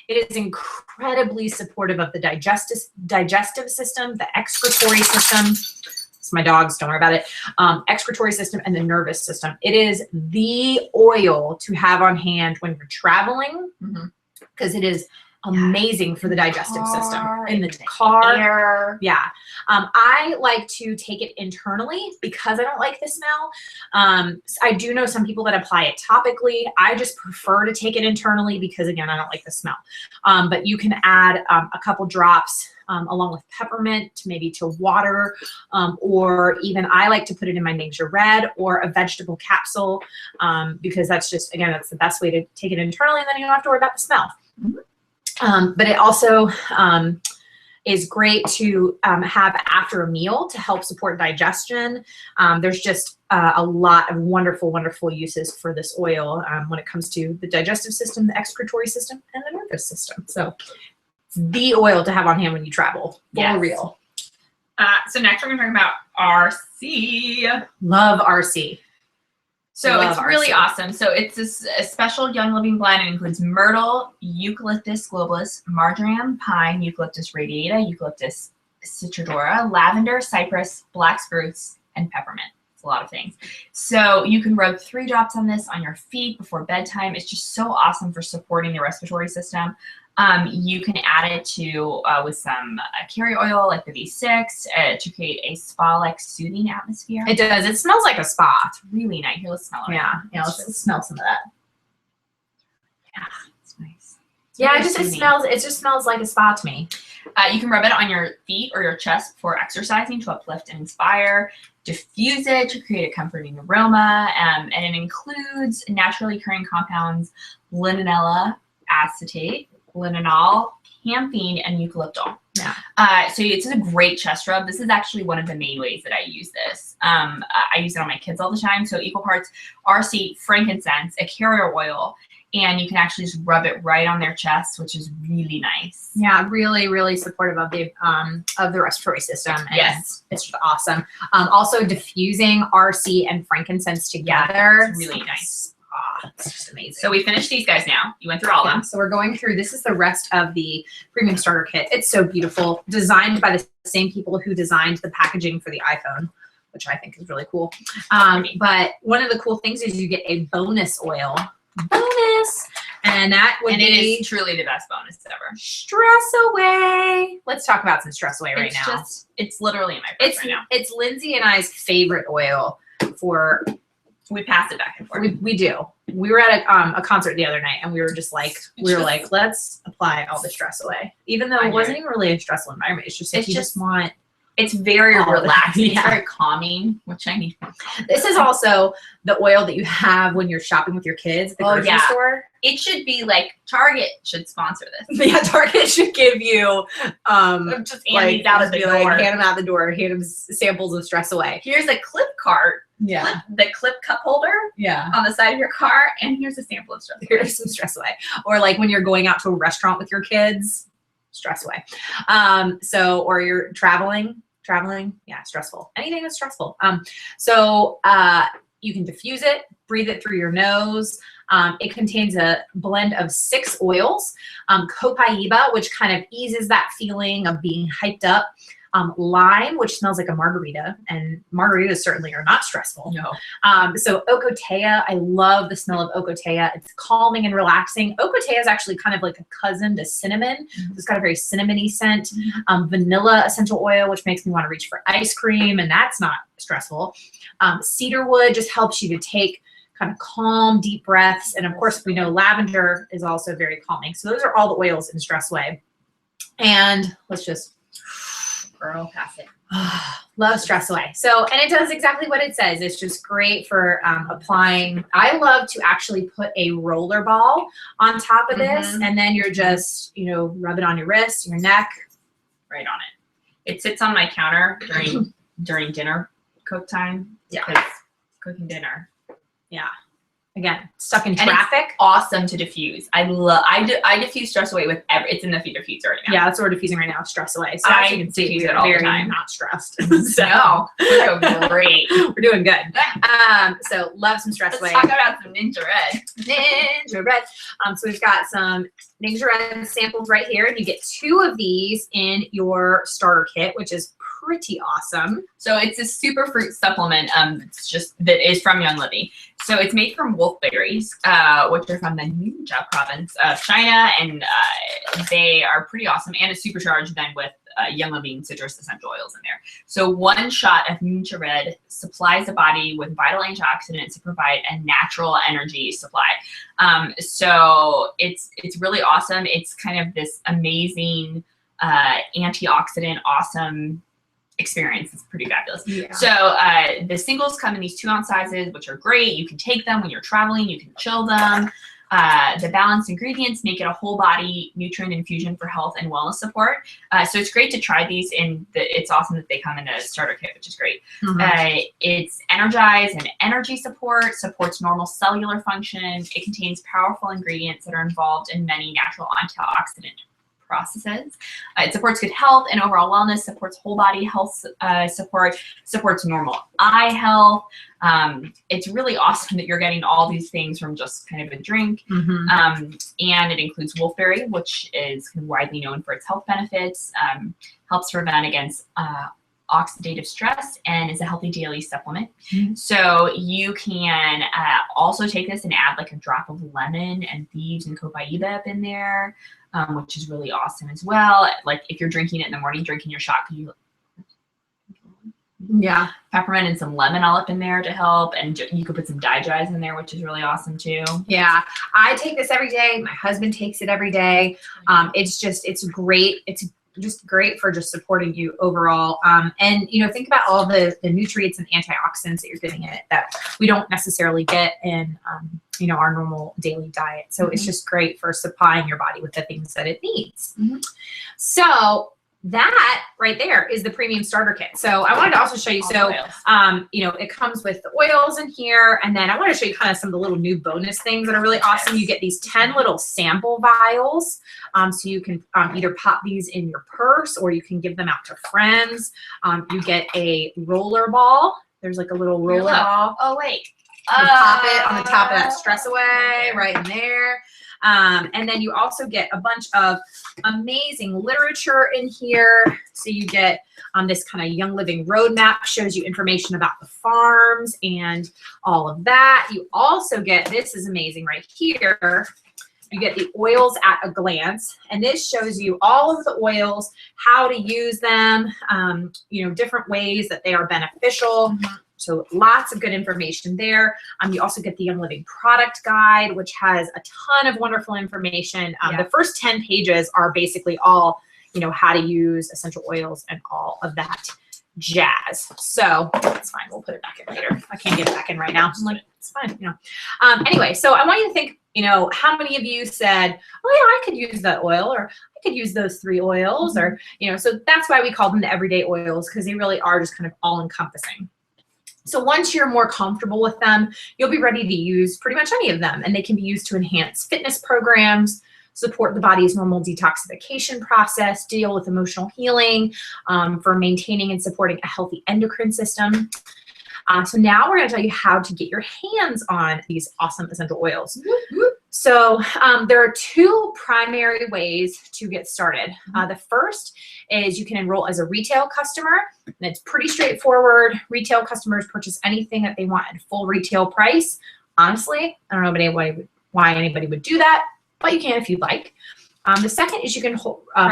it is incredibly supportive of the digestive system, the excretory system. It's my dogs, don't worry about it. Excretory system and the nervous system. It is the oil to have on hand when you're traveling. Because it is amazing for the digestive system. In the car. Yeah. I like to take it internally because I don't like the smell. I do know some people that apply it topically. I just prefer to take it internally because, again, I don't like the smell. But you can add a couple drops along with peppermint to water, or even I like to put it in my Nature Red or a vegetable capsule because that's just, again, that's the best way to take it internally, and then you don't have to worry about the smell. But it also is great to have after a meal to help support digestion. There's just a lot of wonderful, wonderful uses for this oil when it comes to the digestive system, the excretory system, and the nervous system. So it's the oil to have on hand when you travel. For real. So next we're going to talk about RC. Love RC. So it's really awesome. So it's a special Young Living blend. It includes myrtle, eucalyptus globulus, marjoram, pine, eucalyptus radiata, eucalyptus citrodora, lavender, cypress, black spruce, and peppermint. It's a lot of things. So you can rub 3 drops on this on your feet before bedtime. It's just so awesome for supporting the respiratory system. You can add it to with some carrier oil like the V6 to create a spa-like soothing atmosphere. It does. It smells like a spa. It's really nice. Here, let's smell it. Yeah. Yeah. Let's smell some of that. Yeah, it's nice. Yeah, it just smells like a spa to me. You can rub it on your feet or your chest before exercising to uplift and inspire. Diffuse it to create a comforting aroma, and it includes naturally occurring compounds linalool acetate, linalool, campine, and eucalyptol. Yeah. So it's a great chest rub. This is actually one of the main ways that I use this. I use it on my kids all the time. So equal parts RC, frankincense, a carrier oil, and you can actually just rub it right on their chest, which is really nice. Yeah, really, really supportive of the respiratory system. And Yes. it's just awesome. Also diffusing RC and frankincense together. It's really nice. It's just amazing. So we finished these guys now. You went through all of them. So we're going through, this is the rest of the premium starter kit. It's so beautiful. Designed by the same people who designed the packaging for the iPhone, which I think is really cool. But one of the cool things is you get a bonus oil. And that would it be is truly the best bonus ever. Stress Away. Let's talk about some Stress Away right now. It's literally in my purse right now. It's Lindsay and I's favorite oil for. We pass it back and forth. We do. We were at a concert the other night, and we were just like, let's apply all the stress away. Even though it wasn't even really a stressful environment. It's just like you just want. It's very relaxing. Yeah. It's very calming, which I need. This is also the oil that you have when you're shopping with your kids at the grocery store. It should be like Target should sponsor this. Yeah, Target should give you just hand these out at the door. Like, hand them out the door. Hand them samples of Stress Away. Here's a clip cart. Yeah. The clip cup holder. Yeah. On the side of your car, and here's a sample of Stress Away. Here's some Stress Away. Or like when you're going out to a restaurant with your kids, Stress Away. Or you're traveling, yeah, stressful. Anything that's stressful. You can diffuse it, breathe it through your nose. It contains a blend of 6 oils. Copaiba, which kind of eases that feeling of being hyped up. Lime, which smells like a margarita, and margaritas certainly are not stressful. No. So ocotea, I love the smell of ocotea. It's calming and relaxing. Ocotea is actually kind of like a cousin to cinnamon. Mm-hmm. It's got a very cinnamony scent. Mm-hmm. Vanilla essential oil, which makes me want to reach for ice cream, and that's not stressful. Cedarwood just helps you to take kind of calm, deep breaths. And of course, we know lavender is also very calming. So those are all the oils in Stress Away. And let's just girl, pass it. Love Stress Away. So, and it does exactly what it says. It's just great for applying. I love to actually put a roller ball on top of this, and then you're just, rub it on your wrist, your neck. Right on it. It sits on my counter during dinner cook time. Yeah. Because cooking dinner. Yeah. Again, stuck in traffic. It's awesome to diffuse. I diffuse Stress Away with it's in the diffuser right now. Yeah, that's what we're diffusing right now, Stress Away. So I as you can see, diffuse we're it all the very time. not stressed. No, we're doing great. We're doing good. So love some Stress Away. Let's talk about some Ninja Red. Ninja Red. So we've got some Ninja Red samples right here, and you get 2 of these in your starter kit, which is pretty awesome. So it's a superfruit supplement. That is from Young Living. So it's made from wolfberries, which are from the Ninja province of China, and they are pretty awesome. And it's supercharged then with Young Living citrus essential oils in there. So 1 shot of Ninja Red supplies the body with vital antioxidants to provide a natural energy supply. So it's really awesome. It's kind of this amazing antioxidant, awesome experience. It's pretty fabulous. Yeah. So the singles come in these 2-ounce sizes, which are great. You can take them when you're traveling. You can chill them. The balanced ingredients make it a whole body nutrient infusion for health and wellness support. So it's great to try these, and it's awesome that they come in a starter kit, which is great. Mm-hmm. It's energized and energy support, supports normal cellular function. It contains powerful ingredients that are involved in many natural antioxidant processes. It supports good health and overall wellness, supports whole body health supports normal eye health. It's really awesome that you're getting all these things from just kind of a drink. Mm-hmm. And it includes wolfberry, which is widely known for its health benefits, helps prevent against oxidative stress, and is a healthy daily supplement. Mm-hmm. So you can also take this and add like a drop of lemon and thieves and copaiba up in there, which is really awesome as well. Like if you're drinking it in the morning, drinking your shot, peppermint and some lemon all up in there to help, and you could put some digize in there, which is really awesome too. Yeah, I take this every day. My husband takes it every day. It's great. It's just great for just supporting you overall. And, you know, think about all the nutrients and antioxidants that you're getting in it that we don't necessarily get in, you know, our normal daily diet. So it's just great for supplying your body with the things that it needs. So that right there is the premium starter kit. So I wanted to also show you, you know, it comes with the oils in here. And then I want to show you kind of some of the little new bonus things that are really awesome. You get these 10 little sample vials. So you can either pop these in your purse or you can give them out to friends. You get a roller ball. There's like a little roller ball. Oh, wait. You pop it on the top of that stress away, right in there. And then you also get a bunch of amazing literature in here. So you get this kind of Young Living roadmap, shows you information about the farms and all of that. You also get, this is amazing right here, you get the oils at a glance. And this shows you all of the oils, how to use them, you know, different ways that they are beneficial. So lots of good information there. You also get the Young Living product guide, which has a ton of wonderful information. The first 10 pages are basically all, you know, how to use essential oils and all of that jazz. So that's fine. We'll put it back in later. I can't get it back in right now. It's fine, you know. Anyway, so I want you to think, you know, how many of you said, oh yeah, I could use that oil, or I could use those 3 oils, or, you know, so that's why we call them the everyday oils, because they really are just kind of all encompassing. So once you're more comfortable with them, you'll be ready to use pretty much any of them. And they can be used to enhance fitness programs, support the body's normal detoxification process, deal with emotional healing, for maintaining and supporting a healthy endocrine system. So now we're going to tell you how to get your hands on these awesome essential oils. So there are 2 primary ways to get started. The first is you can enroll as a retail customer, and it's pretty straightforward. Retail customers purchase anything that they want at full retail price. Honestly, I don't know why anybody would do that, but you can if you'd like. The second is you can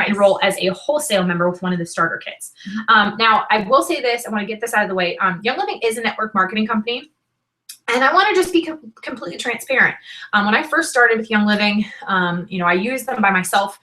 enroll as a wholesale member with one of the starter kits. Now, I will say this, I want to get this out of the way. Young Living is a network marketing company. And I want to just be completely transparent. When I first started with Young Living, you know, I used them by myself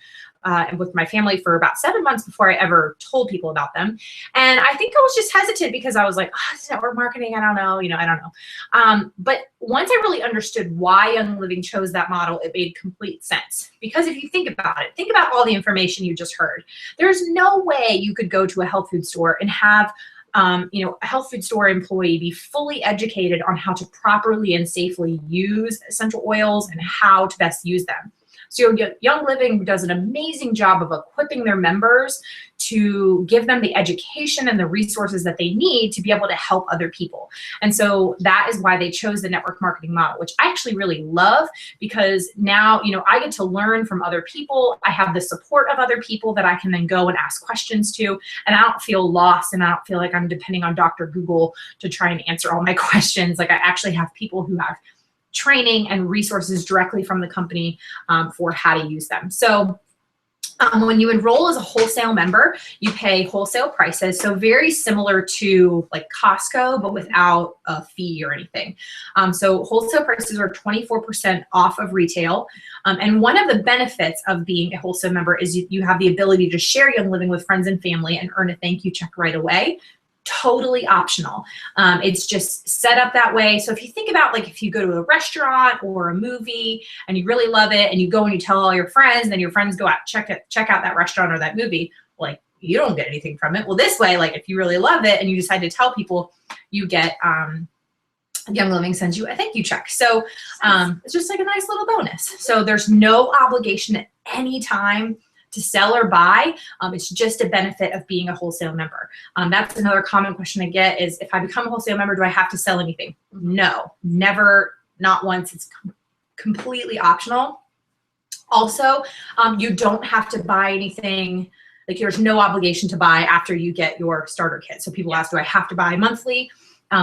and with my family for about 7 months before I ever told people about them. And I think I was just hesitant because I was like, oh, this is network marketing. I don't know, you know, I don't know. But once I really understood why Young Living chose that model, it made complete sense. Because if you think about it, think about all the information you just heard. There's no way you could go to a health food store and have you know, a health food store employee be fully educated on how to properly and safely use essential oils and how to best use them. So Young Living does an amazing job of equipping their members to give them the education and the resources that they need to be able to help other people. And so that is why they chose the network marketing model, which I actually really love, because now, you know, I get to learn from other people. I have the support of other people that I can then go and ask questions to, and I don't feel lost, and I don't feel like I'm depending on Dr. Google to try and answer all my questions. Like, I actually have people who have training and resources directly from the company for how to use them. So when you enroll as a wholesale member, you pay wholesale prices. So very similar to like Costco, but without a fee or anything. So wholesale prices are 24% off of retail. And one of the benefits of being a wholesale member is you have the ability to share Young Living with friends and family and earn a thank you check right away. Totally optional. It's just set up that way. So if you think about, like, if you go to a restaurant or a movie and you really love it and you go and you tell all your friends, then your friends go out, check out that restaurant or that movie, like, you don't get anything from it. Well, this way, like, if you really love it and you decide to tell people, you get Young Living sends you a thank you check. So it's just like a nice little bonus. So there's no obligation at any time to sell or buy. It's just a benefit of being a wholesale member. That's another common question I get is, if I become a wholesale member, do I have to sell anything? No, never, not once. It's completely optional. Also, you don't have to buy anything. Like, there's no obligation to buy after you get your starter kit. So people ask, do I have to buy monthly?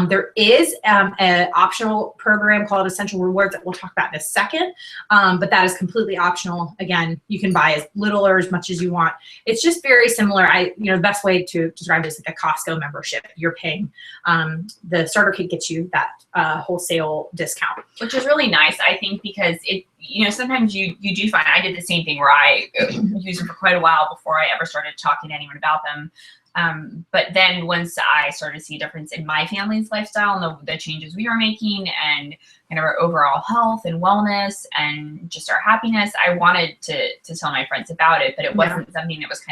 There is an optional program called Essential Rewards that we'll talk about in a second, but that is completely optional. Again, you can buy as little or as much as you want. It's just very similar. The best way to describe it is like a Costco membership. You're paying, the starter kit gets you that wholesale discount. Which is really nice, I think, because sometimes you do find, I did the same thing where I used them for quite a while before I ever started talking to anyone about them. But then once I started to see a difference in my family's lifestyle and the changes we were making and kind of our overall health and wellness and just our happiness, I wanted to tell my friends about it, but it wasn't something that was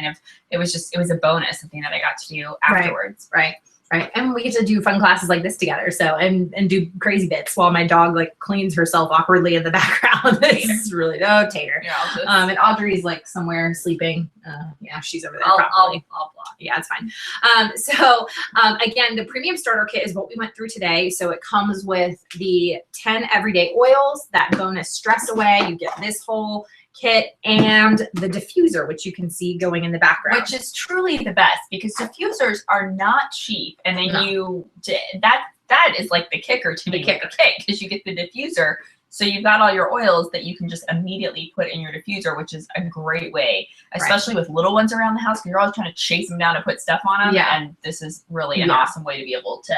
it was a bonus, something that I got to do afterwards. Right. And we get to do fun classes like this together. So, and do crazy bits while my dog like cleans herself awkwardly in the background. This is really, Tater. Yeah, and Audrey's like somewhere sleeping. Yeah, she's over there. I'll block. Yeah, it's fine. Again, the premium starter kit is what we went through today. So it comes with the 10 everyday oils, that bonus stress away. You get this whole kit and the diffuser, which you can see going in the background, which is truly the best because diffusers are not cheap. And then that is like the kicker to the cake because you get the diffuser. So you've got all your oils that you can just immediately put in your diffuser, which is a great way, especially with little ones around the house, because you're always trying to chase them down and put stuff on them. Yeah. And this is really an awesome way to be able to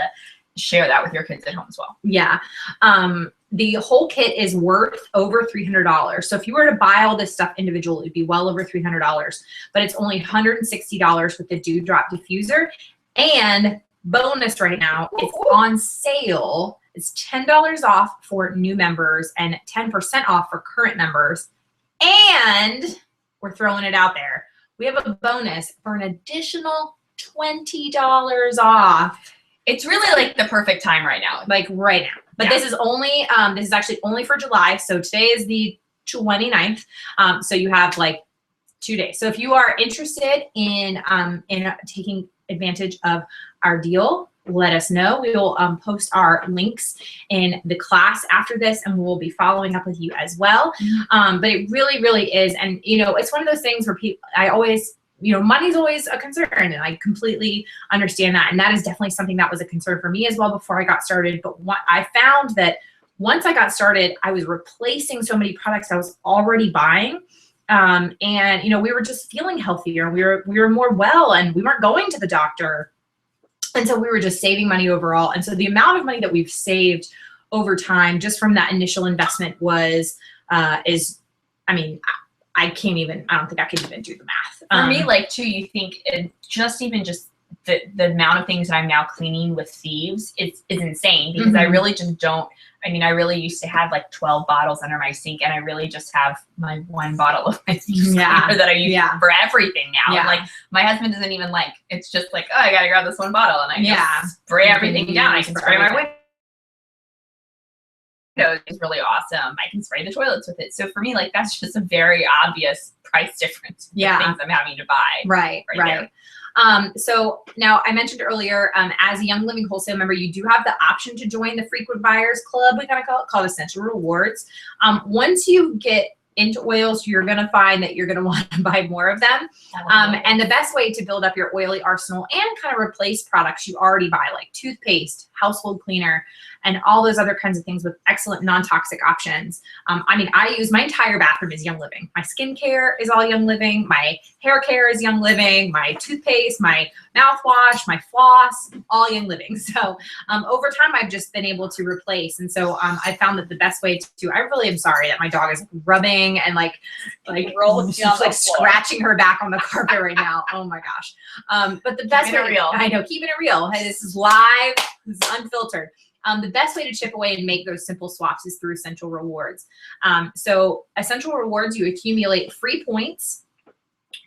share that with your kids at home as well. Yeah. The whole kit is worth over $300. So if you were to buy all this stuff individually, it'd be well over $300, but it's only $160 with the Dewdrop diffuser. And bonus right now, it's on sale. It's $10 off for new members and 10% off for current members. And we're throwing it out there. We have a bonus for an additional $20 off. It's really like the perfect time right now. Like right now. But this is only, this is actually only for July. So today is the 29th. So you have like 2 days. So if you are interested in taking advantage of our deal, let us know. We will post our links in the class after this, and we'll be following up with you as well. But it really, really is. And, it's one of those things where I always, money's always a concern, and I completely understand that. And that is definitely something that was a concern for me as well before I got started. But what I found that once I got started, I was replacing so many products I was already buying. And, we were just feeling healthier. We were more well, and we weren't going to the doctor. And so we were just saving money overall. And so the amount of money that we've saved over time just from that initial investment I don't think I could even do the math. For me, too, you think just the amount of things that I'm now cleaning with Thieves is insane because I really just don't. I really used to have like 12 bottles under my sink, and I really just have my one bottle of my Thieves cleaner that I use for everything now. Yeah. Like my husband doesn't even it's just like, oh, I gotta grab this one bottle, and I just spray everything down. I can spray my windows. Is really awesome. I can spray the toilets with it. So for me, that's just a very obvious price difference. Things I'm having to buy. Right. So now I mentioned earlier, as a Young Living wholesale member, you do have the option to join the frequent buyers club. We kind of call it Essential Rewards. Once you get into oils, you're going to find that you're going to want to buy more of them. And the best way to build up your oily arsenal and kind of replace products you already buy, like toothpaste, household cleaner, and all those other kinds of things with excellent non-toxic options. I use my entire bathroom is Young Living. My skincare is all Young Living. My hair care is Young Living. My toothpaste, my mouthwash, my floss, all Young Living. So over time, I've just been able to replace. And so I found that the best way I really am sorry that my dog is rubbing and scratching her back on the carpet right now. Oh my gosh. But the best way, I know, keeping it real. Hey, this is live, this is unfiltered. The best way to chip away and make those simple swaps is through Essential Rewards. So Essential Rewards, you accumulate free points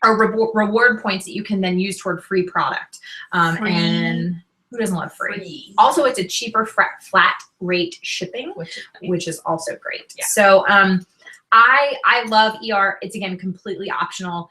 or reward points that you can then use toward free product. And who doesn't love free? Also, it's a cheaper flat rate shipping, which is also great. Yeah. So I love ER. It's, again, completely optional.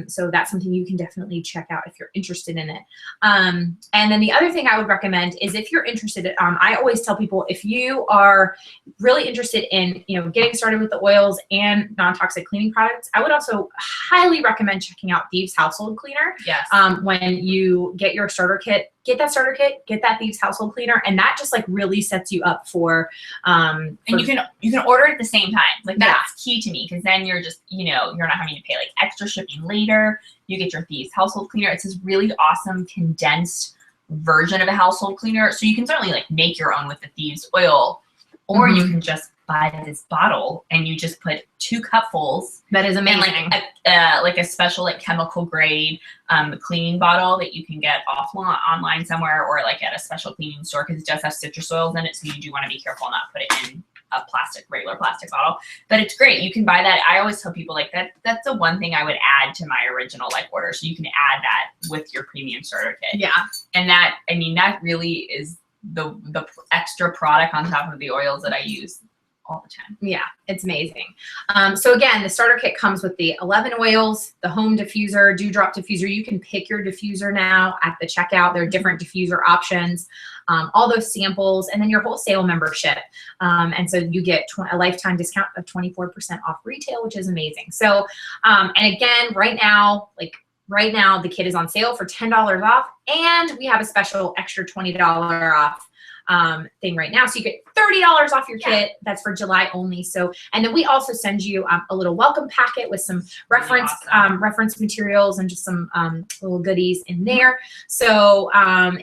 So that's something you can definitely check out if you're interested in it. And then the other thing I would recommend is if you're interested, I always tell people, if you are really interested in, you know, getting started with the oils and non-toxic cleaning products, I would also highly recommend checking out Thieves Household Cleaner. Yes. When you get your starter kit, get that starter kit, get that Thieves Household Cleaner, and that just like really sets you up for and you can order it at the same time. Like that's key to me, because then you're just, you know, you're not having to pay like extra shipping later. You get your Thieves Household Cleaner. It's this really awesome condensed version of a household cleaner. So you can certainly like make your own with the Thieves oil, or you can just buy this bottle and you just put 2 cupfuls. That is amazing. And like a special like chemical grade cleaning bottle that you can get online somewhere, or like at a special cleaning store, because it does have citrus oils in it. So you do want to be careful not put it in a regular plastic bottle. But it's great. You can buy that. I always tell people like that's the one thing I would add to my original like order. So you can add that with your premium starter kit. Yeah. And that, I mean, that really is the extra product on top of the oils that I use all the time. Yeah, it's amazing. So again, the starter kit comes with the 11 oils, the home diffuser, dewdrop diffuser. You can pick your diffuser now at the checkout. There are different diffuser options, all those samples, and then your wholesale membership. And so you get a lifetime discount of 24% off retail, which is amazing. So, and again, right now, the kit is on sale for $10 off, and we have a special extra $20 off thing right now. So you get $30 off your kit. That's for July only. So, and then we also send you a little welcome packet with some reference reference materials and just some little goodies in there. So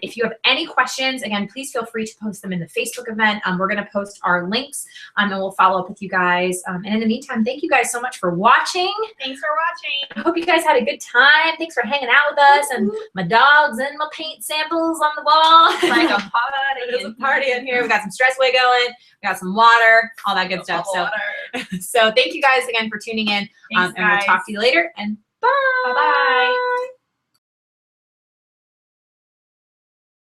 if you have any questions, again, please feel free to post them in the Facebook event. We're going to post our links and we'll follow up with you guys. And in the meantime, thank you guys so much for watching. Thanks for watching. I hope you guys had a good time. Thanks for hanging out with us, and my dogs and my paint samples on the wall. It's like a party. There's a party in here. We got some stress weight going. We got some water, all that good stuff. So thank you guys again for tuning in. Thanks, and we'll talk to you later. And bye. Bye-bye.